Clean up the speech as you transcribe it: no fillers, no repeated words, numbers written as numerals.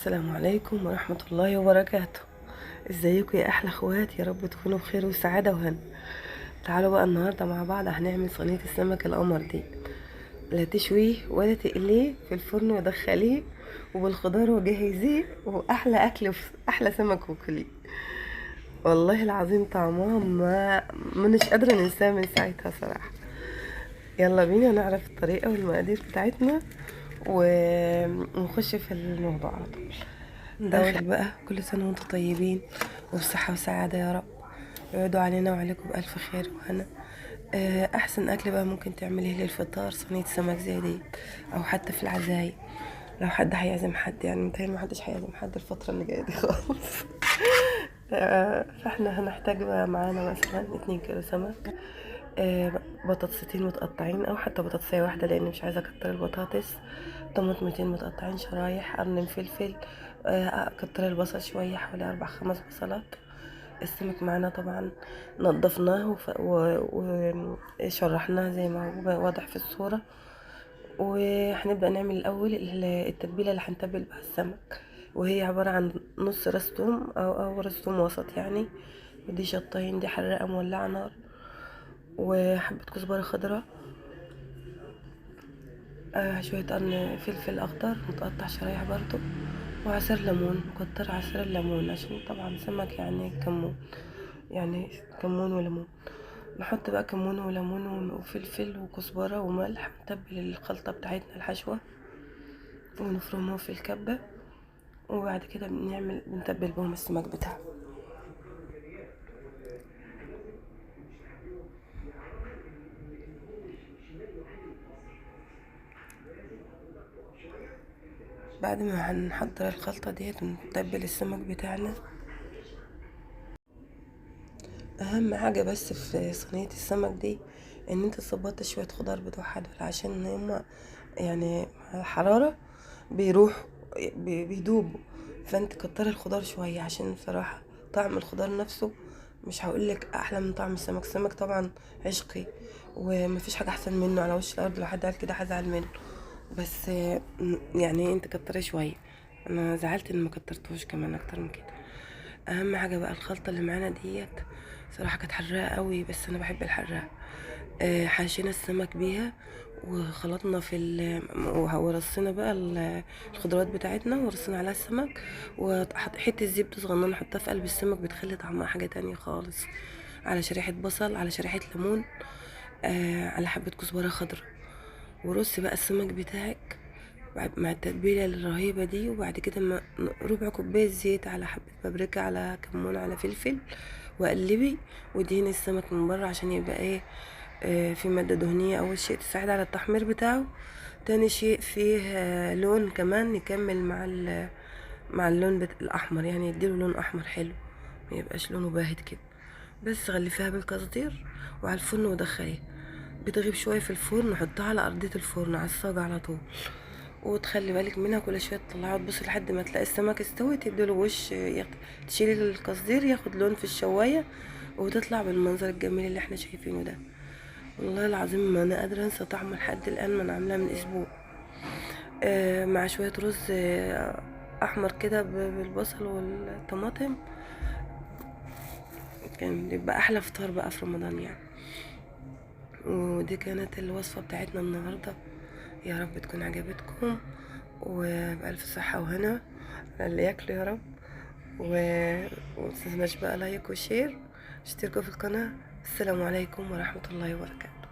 السلام عليكم ورحمة الله وبركاته. ازيكم يا احلى اخوات؟ يا رب تكونوا بخير وسعادة وهنا. تعالوا بقى النهاردة مع بعض هنعمل صينية السمك القمر دي. لا تشويه ولا تقليه في الفرن ودخليه وبالخضار وجهزيه، واحلى اكل احلى سمك وكليه. والله العظيم طعمها ما منش قادرة ننساه من ساعتها صراحة. يلا بينا نعرف الطريقة والمقادير بتاعتنا ونخش في الموضوع على طول. ندخل بقى كل سنة وانتم طيبين وبصحة وسعادة يا رب، يعودوا علينا وعليكم بألف خير وهنا. أحسن أكل بقى ممكن تعمليه للفطار صينية سمك زي دي، أو حتى في العزايم لو حد هيعزم حد. يعني متهيألي محدش هيعزم حد الفترة اللي جاية دي خالص. فاحنا هنحتاج بقى معانا مثلا 2 كيلو سمك، بطاطستين متقطعين او حتى بطاطسية واحدة لاني مش عايزة اكتر البطاطس، طماطمتين متقطعين شرايح، قرن فلفل، كتر البصل شوية حوالي 4 5 بصلات. السمك معانا طبعا نضفناه وشرحناه زي ما هو واضح في الصورة. وهنبدأ نعمل الأول التتبيلة اللي هنتبل بها السمك، وهي عبارة عن نص راس توم أو راس توم وسط يعني، ودي شطين، دي حراقة مولعة نار، وحبة كزبرة خضراء، شوية قرن فلفل أخضر متقطع شرايح برضو، وعصير ليمون، مكتر عصير الليمون عشان طبعا سمك يعني كمون، يعني كمون وليمون. نحط بقى كمون وليمون وفلفل وكزبرة وملح، نتبل الخلطة بتاعتنا الحشوة ونفرمه في الكبة، وبعد كده بنتبل بهم السمك بتاعه. بعد ما هنحضر الخلطة ديت ونتبل السمك بتاعنا، اهم حاجة بس في صينية السمك دي ان انت تظبط شوية خضار بتوعها دول، عشان هما يعني مع الحرارة بيروحوا بيدوبوا. فانت كتر الخضار شوية عشان بصراحة طعم الخضار نفسه مش هقولك احلى من طعم السمك. السمك طبعا عشقي ومفيش حاجة احسن منه على وش الارض، لو حد قال كده هزعل منه. بس يعني انت كتري شوية، انا زعلت ان ما كترتوش كمان اكتر من كده. اهم حاجه بقى الخلطه اللي معانا ديت، صراحه كانت حراقه قوي بس انا بحب الحراق. حشينا السمك بيها وخلطنا ورصينا بقى الخضروات بتاعتنا ورصينا عليها السمك، وحط حته زبده صغننه نحطها في قلب السمك بتخلي طعمها حاجه تانية خالص، على شريحه بصل، على شريحه ليمون، على حبه كزبره خضراء. ورص بقى السمك بتاعك مع التتبيلة الرهيبة دي، وبعد كده ربع كوباية زيت على حبة بابريكا على كمون على فلفل، وقلبي ودهني السمك من بره عشان يبقى ايه، في مادة دهنية اول شيء تساعد على التحمير بتاعه. تاني شيء فيه لون كمان يكمل مع اللون الاحمر، يعني يديله لون احمر حلو، ما يبقاش لونه باهت كده. بس غلفيها بالقصدير وعلى الفرن ودخليها، بتغيب شوية في الفرن، نحطها على أرضية الفرن على الصاج على طول، وتخلي بالك منها كل شويه تطلعها وتبص لحد ما تلاقي السمك استوى تديله وش تشيلي القصدير ياخد لون في الشوايه، وتطلع بالمنظر الجميل اللي احنا شايفينه ده. والله العظيم ما انا قادره انسى طعمه لحد الان، ما انا عاملاه من اسبوع، مع شويه رز احمر كده بالبصل والطماطم، كان بيبقى احلى فطار بقى في رمضان يعني. ودي كانت الوصفه بتاعتنا النهارده، يا رب تكون عجبتكم وبألف صحة وهنا اللي ياكلوا يا رب. ومتنسناش بقى لايك وشير، اشتركوا في القناة. السلام عليكم ورحمة الله وبركاته.